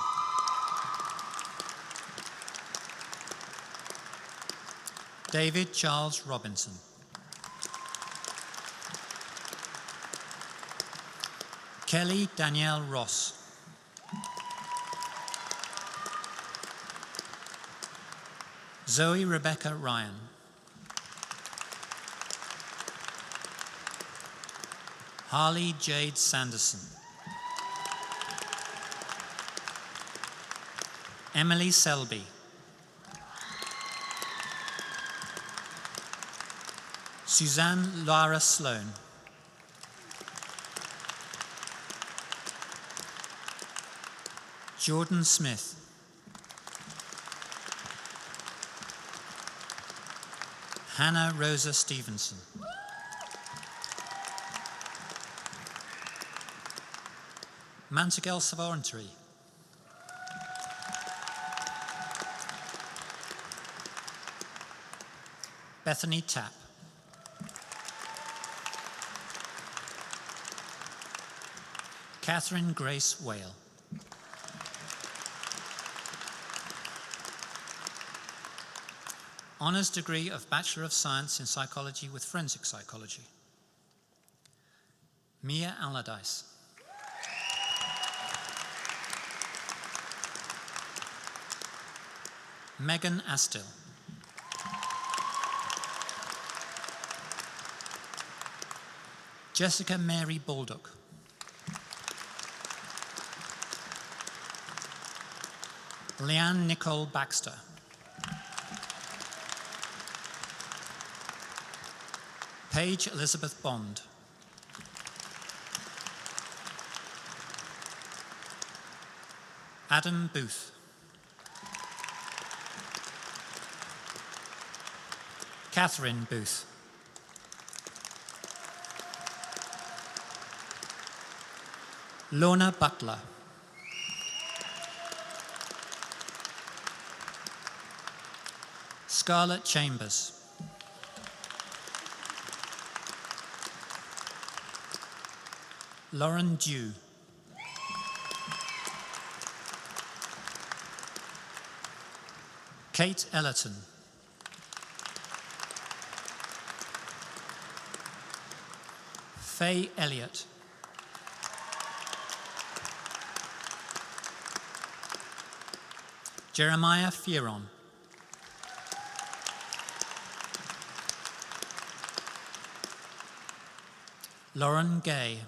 David Charles Robinson. Kelly Danielle Ross. Zoe Rebecca Ryan. Harley Jade Sanderson. Emily Selby. Suzanne Lara Sloan. Jordan Smith. Hannah Rosa Stevenson. Mantigel Savontary. Bethany Tapp. Catherine Grace Whale. Honours degree of Bachelor of Science in Psychology with Forensic Psychology. Mia Allardyce. Megan Astill. Jessica Mary Baldock. Leanne Nicole Baxter. Paige Elizabeth Bond. Adam Booth. Catherine Booth. Lorna Butler. Scarlett Chambers. Lauren Dew. Kate Ellerton. Faye Elliott. Jeremiah Fieron. Lauren Gay.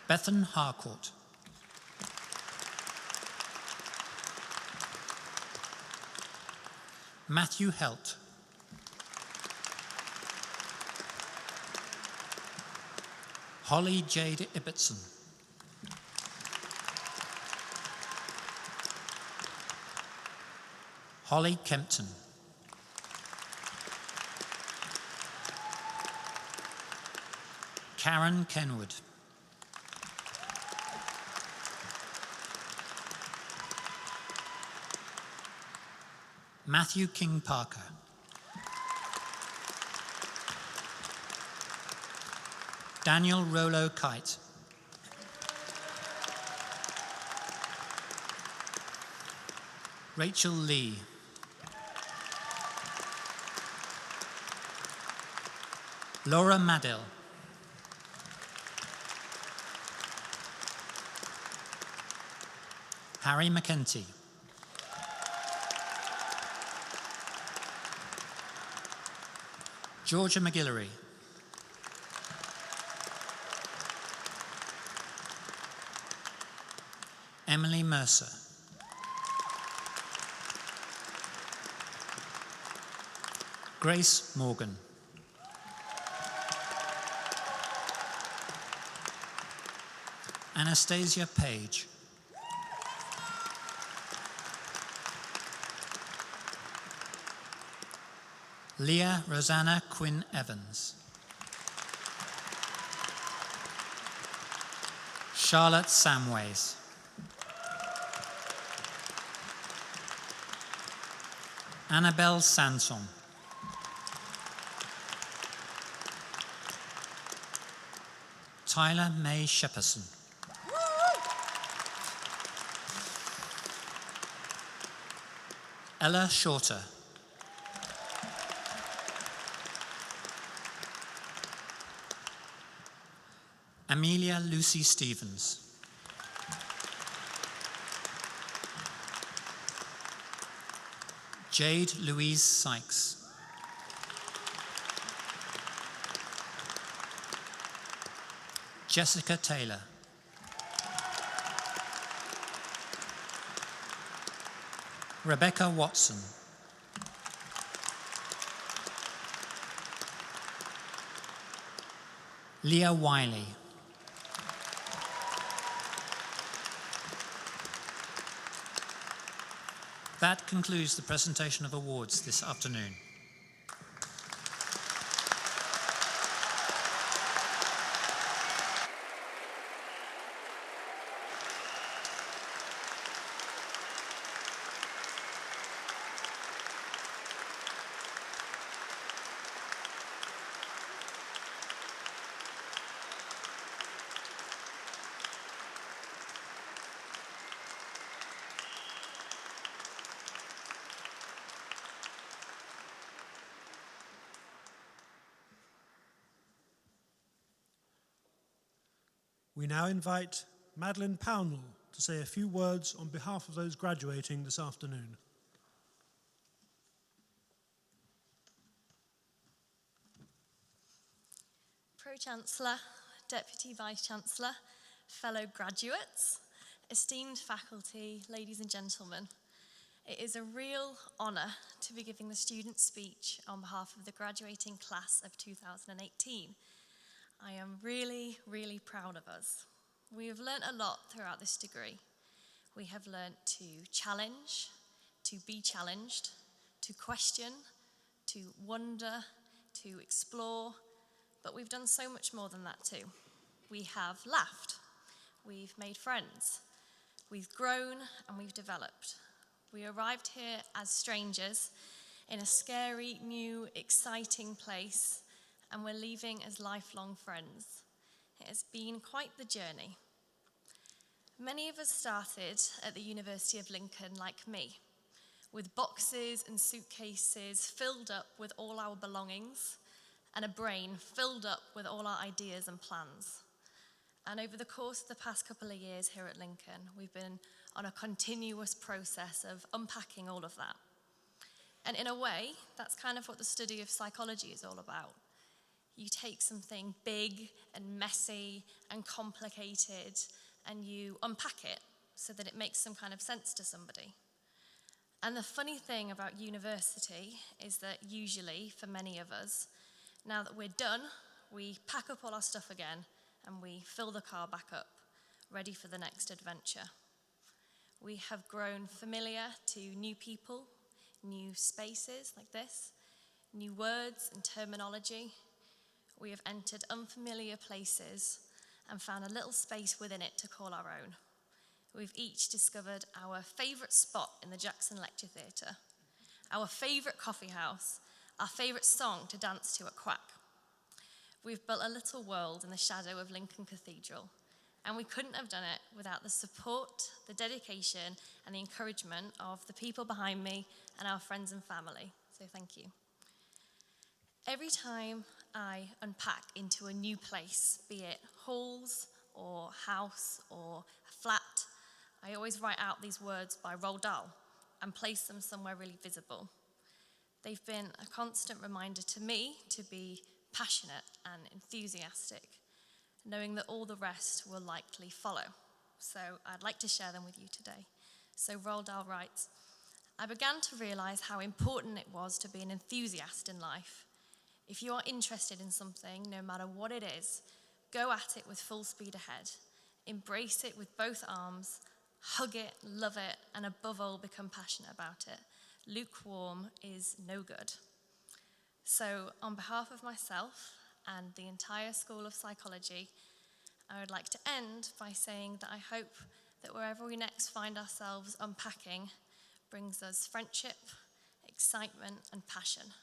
Bethan Harcourt. Matthew Helt. Holly Jade Ibbotson. Holly Kempton. Karen Kenwood. Matthew King Parker. Daniel Rollo Kite. Rachel Lee. Laura Madill. Harry McKenty. Georgia McGillery. Emily Mercer. Grace Morgan. Anastasia Page. Leah Rosanna Quinn Evans. Charlotte Samways. Annabelle Sanson. Tyler May Shepperson. Ella Shorter. Amelia Lucy Stevens. Jade Louise Sykes. Jessica Taylor. Rebecca Watson. Leah Wiley. That concludes the presentation of awards this afternoon. We now invite Madeline Pownall to say a few words on behalf of those graduating this afternoon. Pro-Chancellor, Deputy Vice-Chancellor, fellow graduates, esteemed faculty, ladies and gentlemen, it is a real honour to be giving the student speech on behalf of the graduating class of 2018. I am really, really proud of us. We have learnt a lot throughout this degree. We have learnt to challenge, to be challenged, to question, to wonder, to explore, but we've done so much more than that too. We have laughed, we've made friends, we've grown and we've developed. We arrived here as strangers in a scary, new, exciting place, and we're leaving as lifelong friends. It has been quite the journey. Many of us started at the University of Lincoln like me, with boxes and suitcases filled up with all our belongings, and a brain filled up with all our ideas and plans. And over the course of the past couple of years here at Lincoln, we've been on a continuous process of unpacking all of that. And in a way, that's kind of what the study of psychology is all about. You take something big and messy and complicated and you unpack it so that it makes some kind of sense to somebody. And the funny thing about university is that usually, for many of us, now that we're done, we pack up all our stuff again and we fill the car back up, ready for the next adventure. We have grown familiar to new people, new spaces like this, new words and terminology. We have entered unfamiliar places and found a little space within it to call our own. We've each discovered our favourite spot in the Jackson Lecture Theatre, our favourite coffee house, our favourite song to dance to at Quack. We've built a little world in the shadow of Lincoln Cathedral, and we couldn't have done it without the support, the dedication, and the encouragement of the people behind me and our friends and family. So thank you. Every time I unpack into a new place, be it halls or house or a flat, I always write out these words by Roald Dahl and place them somewhere really visible. They've been a constant reminder to me to be passionate and enthusiastic, knowing that all the rest will likely follow. So I'd like to share them with you today. So Roald Dahl writes, "I began to realise how important it was to be an enthusiast in life. If you are interested in something, no matter what it is, go at it with full speed ahead. Embrace it with both arms, hug it, love it, and above all, become passionate about it. Lukewarm is no good." So on behalf of myself and the entire School of Psychology, I would like to end by saying that I hope that wherever we next find ourselves unpacking brings us friendship, excitement, and passion.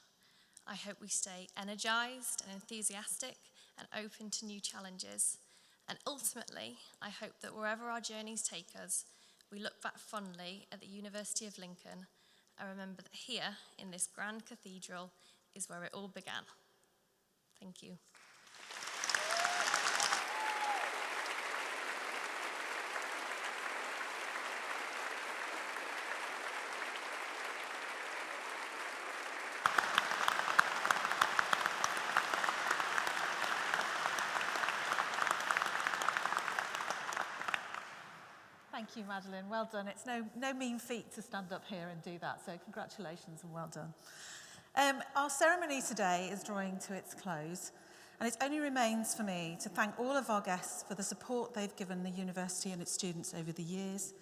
I hope we stay energized and enthusiastic and open to new challenges. And ultimately, I hope that wherever our journeys take us, we look back fondly at the University of Lincoln and remember that here, in this grand cathedral, is where it all began. Thank you. Thank you, Madeline. Well done. It's no mean feat to stand up here and do that, so congratulations and well done. Our ceremony today is drawing to its close, and it only remains for me to thank all of our guests for the support they've given the university and its students over the years.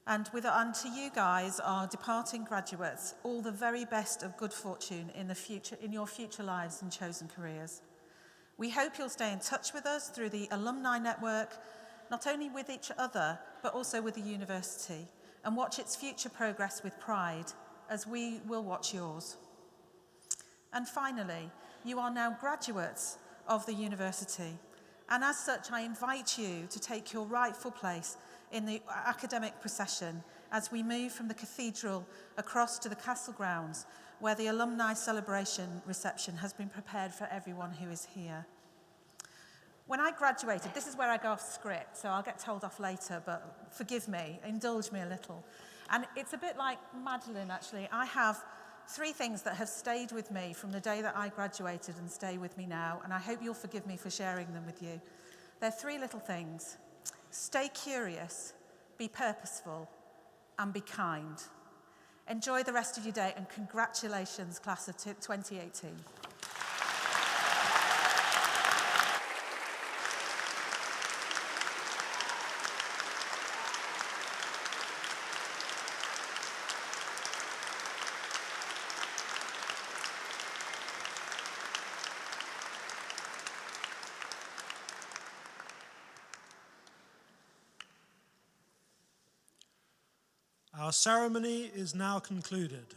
And to you guys, our departing graduates, all the very best of good fortune in your future lives and chosen careers. We hope you'll stay in touch with us through the alumni network, not only with each other, but also with the university, and watch its future progress with pride, as we will watch yours. And finally, you are now graduates of the university, and as such, I invite you to take your rightful place in the academic procession as we move from the cathedral across to the castle grounds, where the alumni celebration reception has been prepared for everyone who is here. When I graduated, this is where I go off script, so I'll get told off later, but forgive me, indulge me a little. And it's a bit like Madeline, actually. I have 3 things that have stayed with me from the day that I graduated and stay with me now, and I hope you'll forgive me for sharing them with you. They're 3 little things. Stay curious, be purposeful, and be kind. Enjoy the rest of your day, and congratulations, class of 2018. Our ceremony is now concluded.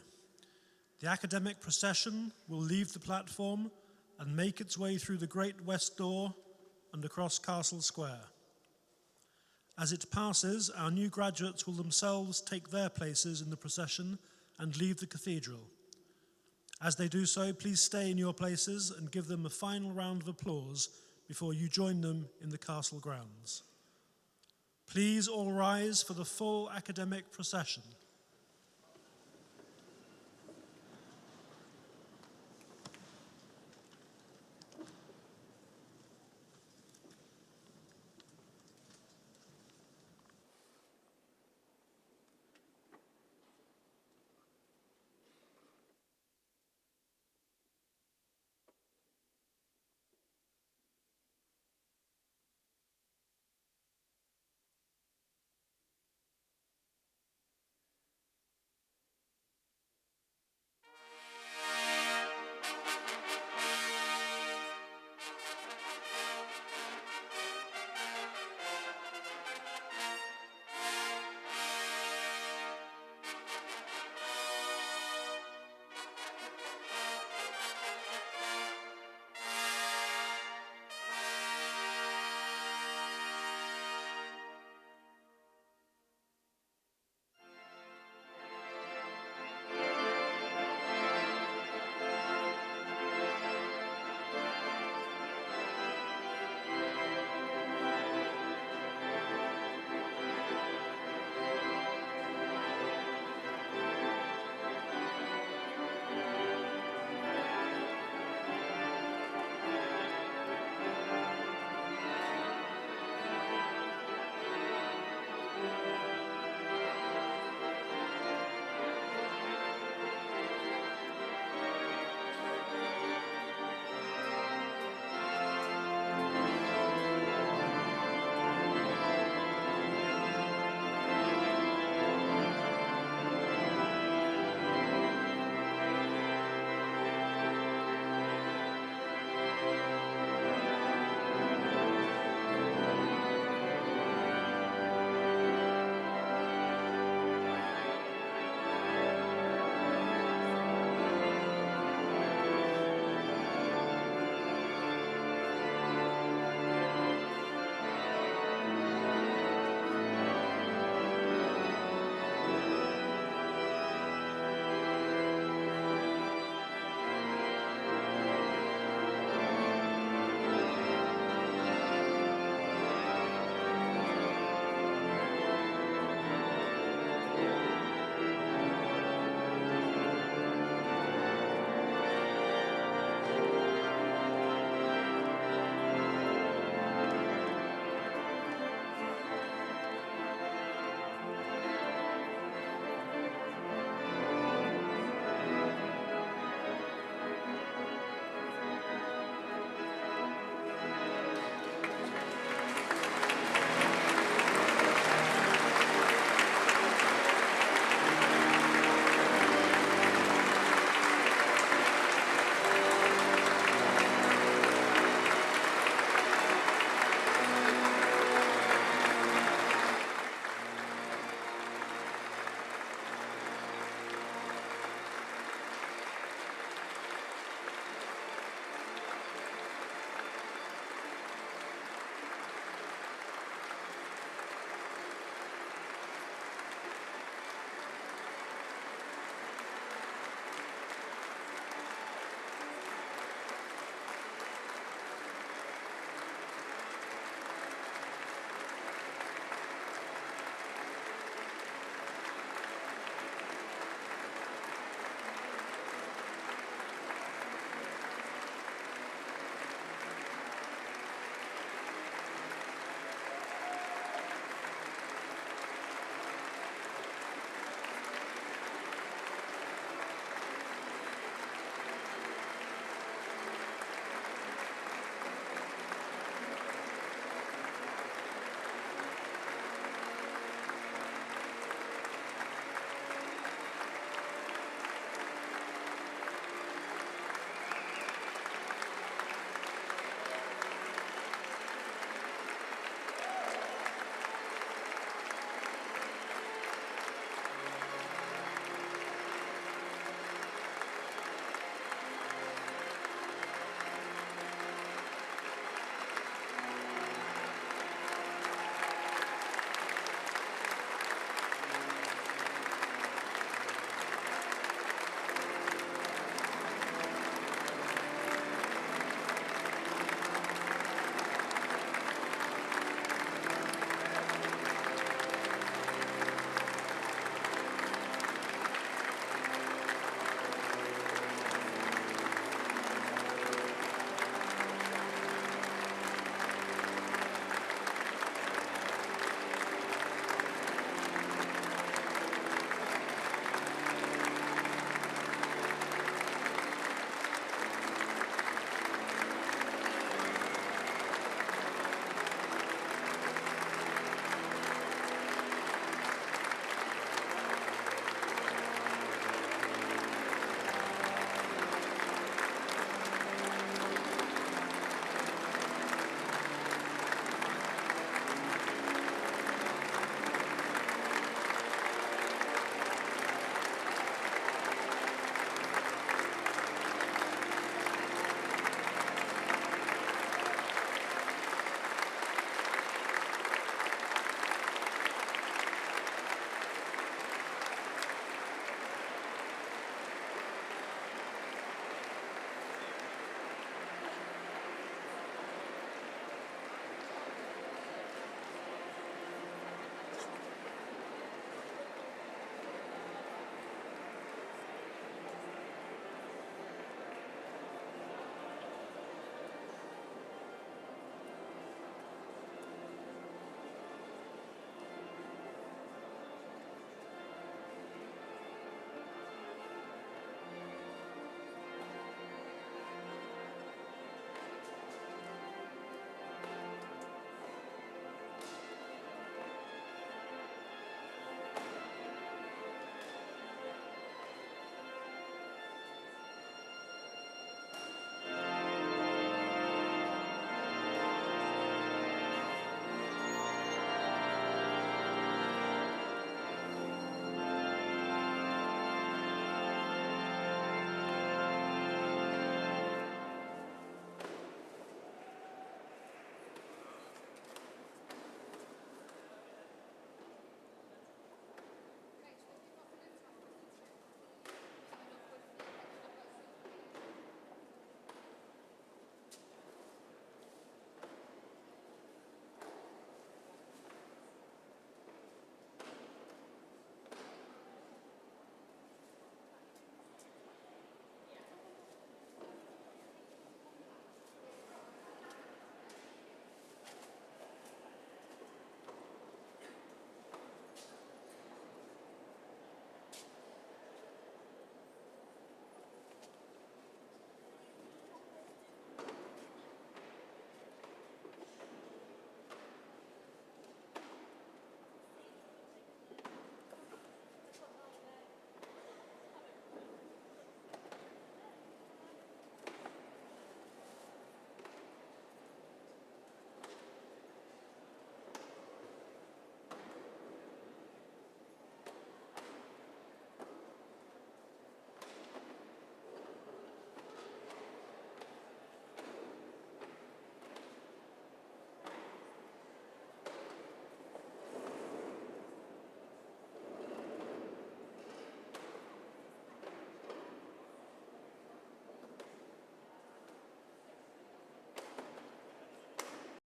The academic procession will leave the platform and make its way through the Great West Door and across Castle Square. As it passes, our new graduates will themselves take their places in the procession and leave the cathedral. As they do so, please stay in your places and give them a final round of applause before you join them in the castle grounds. Please all rise for the full academic procession.